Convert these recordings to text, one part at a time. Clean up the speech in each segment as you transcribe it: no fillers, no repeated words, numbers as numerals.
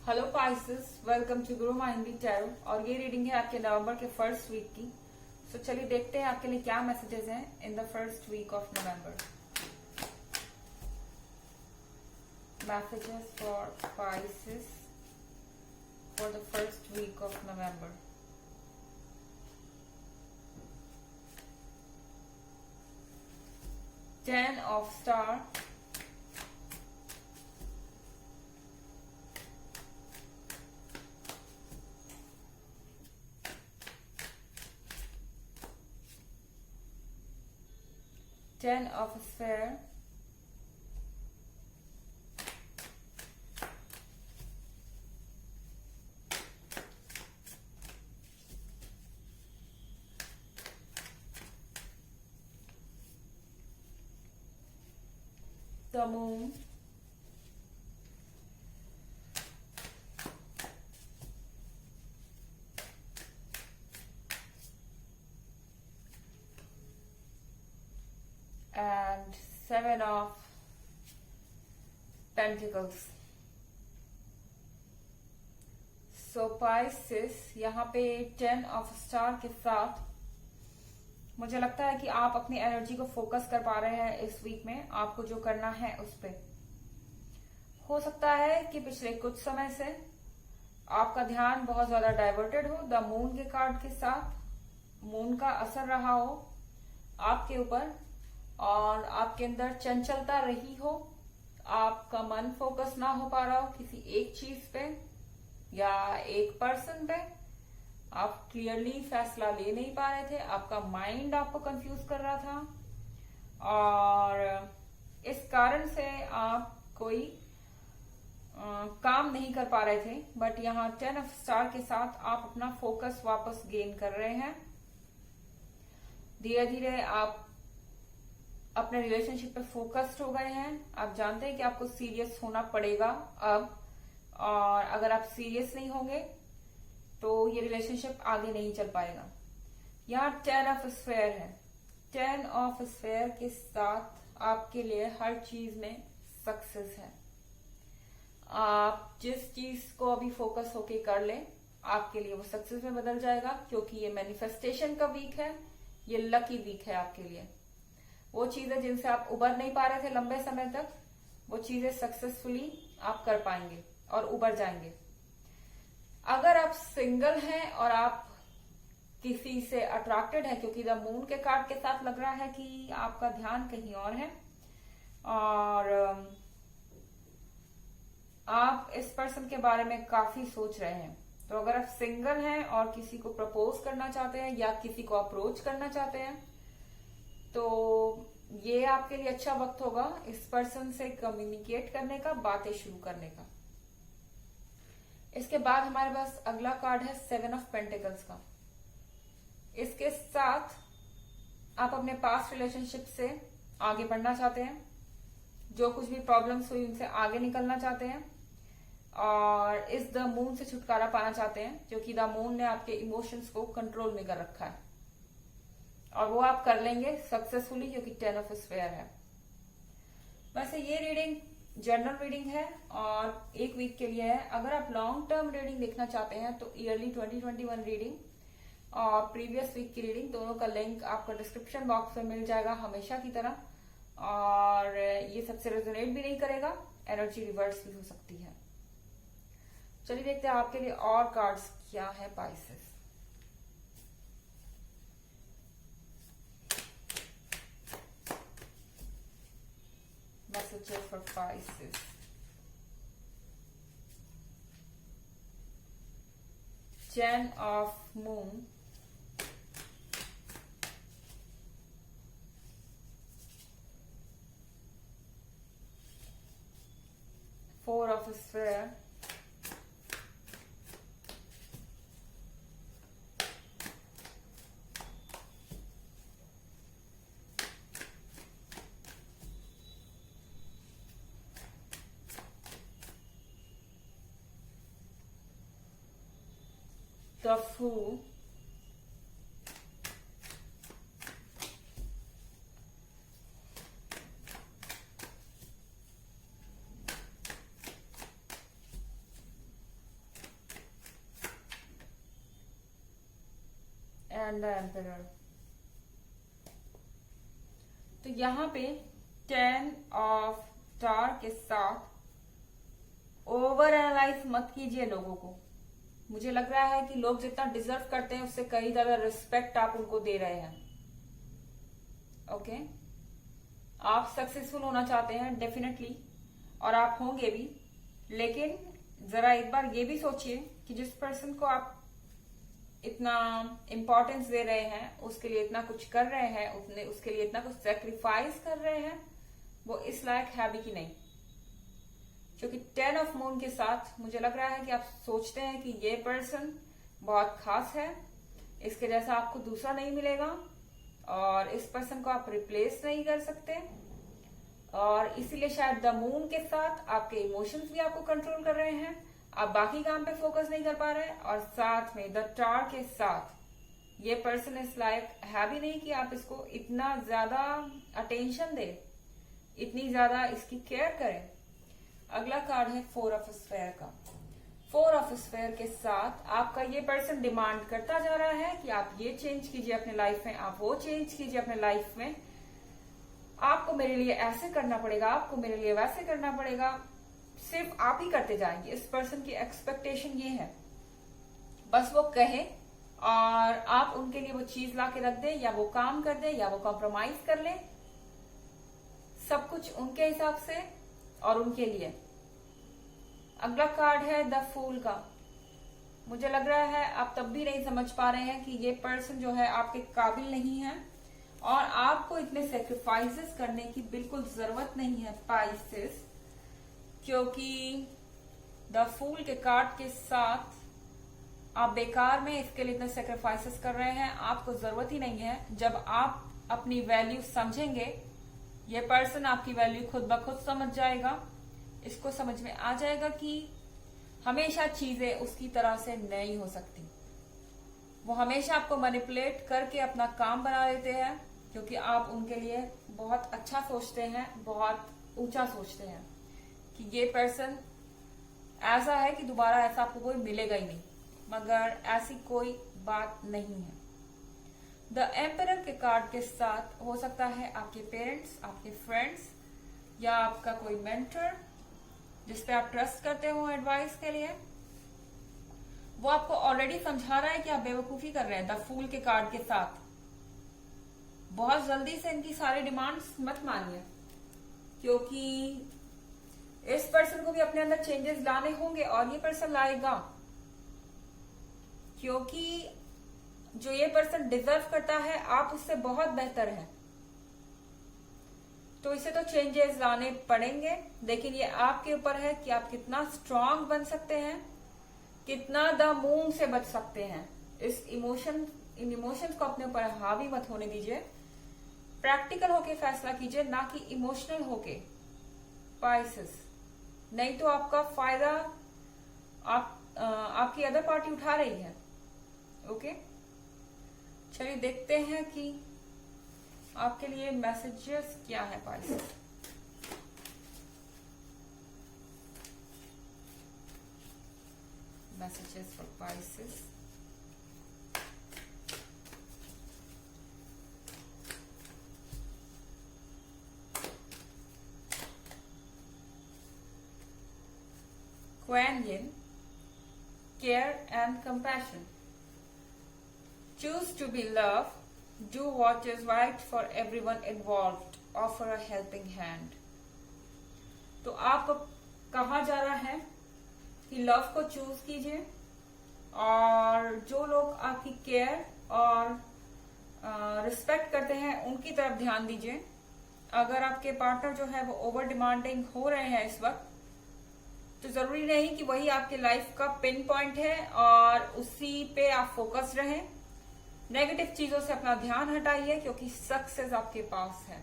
Hello Pisces, welcome to Guru माइंडी tarot. और ये reading है आपके नवंबर के फर्स्ट वीक की। सो चलिए देखते हैं आपके लिए क्या मैसेजेस हैं in the first week of November. Messages for Pisces for the first week of November. Ten of star, Ten of Sphere, the Moon, and Seven of Pentacles. So Pisces, यहाँ पे 10 ऑफ स्टार के साथ मुझे लगता है कि आप अपनी एनर्जी को फोकस कर पा रहे हैं इस वीक में। आपको जो करना है उस पे हो सकता है कि पिछले कुछ समय से आपका ध्यान बहुत ज्यादा डाइवर्टेड हो। द मून के कार्ड के साथ मून का असर रहा हो आपके ऊपर और आपके अंदर चंचलता रही हो। आपका मन फोकस ना हो पा रहा हो किसी एक चीज पे या एक पर्सन पे। आप क्लियरली फैसला ले नहीं पा रहे थे। आपका माइंड आपको कंफ्यूज कर रहा था और इस कारण से आप कोई काम नहीं कर पा रहे थे। बट यहाँ 10 ऑफ स्टार के साथ आप अपना फोकस वापस गेन कर रहे हैं। धीरे धीरे आप अपने रिलेशनशिप पे फोकस्ड हो गए हैं। आप जानते हैं कि आपको सीरियस होना पड़ेगा अब, और अगर आप सीरियस नहीं होंगे तो ये रिलेशनशिप आगे नहीं चल पाएगा। यहाँ 10 ऑफ स्फेयर है। 10 ऑफ स्फेयर के साथ आपके लिए हर चीज में सक्सेस है। आप जिस चीज को अभी फोकस होके कर लें आपके लिए वो सक्सेस में बदल जाएगा, क्योंकि ये मैनिफेस्टेशन का वीक है। ये लकी वीक है आपके लिए। वो चीजें जिनसे आप उबर नहीं पा रहे थे लंबे समय तक, वो चीजें सक्सेसफुली आप कर पाएंगे और उबर जाएंगे। अगर आप सिंगल हैं और आप किसी से अट्रैक्टेड है, क्योंकि द मून के कार्ड के साथ लग रहा है कि आपका ध्यान कहीं और है और आप इस पर्सन के बारे में काफी सोच रहे हैं। तो अगर आप सिंगल हैं और किसी को प्रपोज करना चाहते हैं या किसी को अप्रोच करना चाहते हैं तो ये आपके लिए अच्छा वक्त होगा इस पर्सन से कम्युनिकेट करने का, बातें शुरू करने का। इसके बाद हमारे पास अगला कार्ड है 7 ऑफ पेंटिकल्स का। इसके साथ आप अपने पास्ट रिलेशनशिप से आगे बढ़ना चाहते हैं। जो कुछ भी प्रॉब्लम्स हुई उनसे आगे निकलना चाहते हैं और इस द मून से छुटकारा पाना चाहते हैं, क्योंकि द मून ने आपके इमोशंस को कंट्रोल में कर रखा है और वो आप कर लेंगे सक्सेसफुली, क्योंकि 10 ऑफ स्फेयर है। वैसे ये रीडिंग जनरल रीडिंग है और एक वीक के लिए है। अगर आप लॉन्ग टर्म रीडिंग देखना चाहते हैं तो ईयरली 2021 रीडिंग और प्रीवियस वीक की रीडिंग, दोनों का लिंक आपको डिस्क्रिप्शन बॉक्स में मिल जाएगा हमेशा की तरह। और ये सबसे रेजोनेट भी नहीं करेगा, एनर्जी रिवर्स भी हो सकती है। चलिए देखते हैं आपके लिए और कार्ड्स क्या है Pisces. Messages for Pisces. Ten of Moon, Four of Sphere, the Fool, and the emperor. तो यहाँ पे 10 ऑफ स्टार के साथ ओवर एनालाइज मत कीजिए लोगों को। मुझे लग रहा है कि लोग जितना डिजर्व करते हैं उससे कई ज्यादा रिस्पेक्ट आप उनको दे रहे हैं। ओके, आप सक्सेसफुल होना चाहते हैं डेफिनेटली, और आप होंगे भी, लेकिन जरा एक बार ये भी सोचिए कि जिस पर्सन को आप इतना इम्पोर्टेंस दे रहे हैं, उसके लिए इतना कुछ कर रहे हैं, उसके लिए इतना कुछ सेक्रीफाइस कर रहे हैं, वो इस लायक है भी कि नहीं। क्योंकि 10 ऑफ मून के साथ मुझे लग रहा है कि आप सोचते हैं कि ये पर्सन बहुत खास है, इसके जैसा आपको दूसरा नहीं मिलेगा, और इस पर्सन को आप रिप्लेस नहीं कर सकते, और इसीलिए शायद द मून के साथ आपके इमोशंस भी आपको कंट्रोल कर रहे हैं, आप बाकी काम पे फोकस नहीं कर पा रहे हैं, और साथ में द टावर के साथ ये पर्सन इस लायक है भी नहीं कि आप इसको इतना ज्यादा अटेंशन दें, इतनी ज्यादा इसकी केयर करें। अगला कार्ड है 4 ऑफ स्फेयर का। 4 ऑफ स्फेयर के साथ आपका ये पर्सन डिमांड करता जा रहा है कि आप ये चेंज कीजिए अपने लाइफ में, आप वो चेंज कीजिए अपने लाइफ में, आपको मेरे लिए ऐसे करना पड़ेगा, आपको मेरे लिए वैसे करना पड़ेगा, सिर्फ आप ही करते जाएंगे। इस पर्सन की एक्सपेक्टेशन ये है, बस वो कहे और आप उनके लिए वो चीज ला के रख दे, या वो काम कर दे, या वो कॉम्प्रोमाइज कर ले, सब कुछ उनके हिसाब से और उनके लिए। अगला कार्ड है द फूल का। मुझे लग रहा है आप तब भी नहीं समझ पा रहे हैं कि ये पर्सन जो है आपके काबिल नहीं है, और आपको इतने सेक्रीफाइसेस करने की बिल्कुल जरूरत नहीं है पाइसेस, क्योंकि द फूल के कार्ड के साथ आप बेकार में इसके लिए इतने सेक्रीफाइसेस कर रहे हैं, आपको जरूरत ही नहीं है। जब आप अपनी वैल्यू समझेंगे, ये पर्सन आपकी वैल्यू खुद ब खुद समझ जाएगा, इसको समझ में आ जाएगा कि हमेशा चीजें उसकी तरह से नहीं हो सकती। वो हमेशा आपको मैनिपुलेट करके अपना काम बना लेते हैं, क्योंकि आप उनके लिए बहुत अच्छा सोचते हैं, बहुत ऊंचा सोचते हैं कि ये पर्सन ऐसा है कि दोबारा ऐसा आपको कोई मिलेगा ही नहीं, मगर ऐसी कोई बात नहीं है। द एम्परर के कार्ड के साथ हो सकता है आपके पेरेंट्स, आपके फ्रेंड्स, या आपका कोई मेंटर जिसपे आप ट्रस्ट करते हो एडवाइस के लिए, वो आपको ऑलरेडी समझा रहा है कि आप बेवकूफी कर रहे हैं। द फूल के कार्ड के साथ बहुत जल्दी से इनकी सारी डिमांड्स मत मानिए, क्योंकि इस पर्सन को भी अपने अंदर चेंजेस लाने होंगे, और ये पर्सन लाएगा, क्योंकि जो ये पर्सन डिजर्व करता है आप उससे बहुत बेहतर हैं, तो इसे तो चेंजेस लाने पड़ेंगे। लेकिन ये आपके ऊपर है कि आप कितना स्ट्रांग बन सकते हैं, कितना द मून से बच सकते हैं। इन इमोशंस को अपने ऊपर हावी मत होने दीजिए, प्रैक्टिकल होके फैसला कीजिए, ना कि इमोशनल होके पाइसेस। नहीं तो आपका फायदा आपकी अदर पार्टी उठा रही है। ओके, चलिए देखते हैं कि आपके लिए मैसेजेस क्या है Pisces. Messages for Pisces. Kuan Yin, care and compassion. Choose to be love. Do what is right for everyone involved. Offer a helping hand. तो आप कहा जा रहा है कि लव को चूज कीजिए, और जो लोग आपकी केयर और रिस्पेक्ट करते हैं उनकी तरफ ध्यान दीजिए। अगर आपके पार्टनर जो है वो ओवर डिमांडिंग हो रहे हैं इस वक्त, तो जरूरी नहीं कि वही आपके लाइफ का पिन पॉइंट है और उसी पे आप फोकस रहें। नेगेटिव चीजों से अपना ध्यान हटाइए, क्योंकि सक्सेस आपके पास है,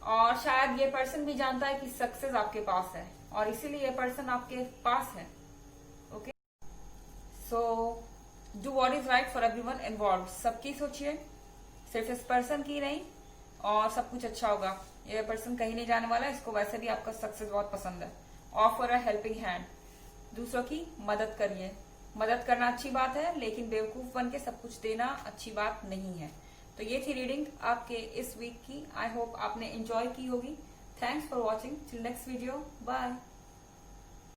और शायद ये पर्सन भी जानता है कि सक्सेस आपके पास है, और इसीलिए ये पर्सन आपके पास है। Okay, so do what is right for everyone involved. सबकी सोचिए, सिर्फ इस पर्सन की नहीं, और सब कुछ अच्छा होगा। ये पर्सन कहीं नहीं जाने वाला, इसको वैसे भी आपका सक्सेस बहुत पसंद है। ऑफर अ हेल्पिंग हैंड, दूसरों की मदद करिए, मदद करना अच्छी बात है, लेकिन बेवकूफ बन के सब कुछ देना अच्छी बात नहीं है। तो ये थी रीडिंग आपके इस वीक की। आई होप आपने एंजॉय की होगी। Thanks for watching. Till next video, bye.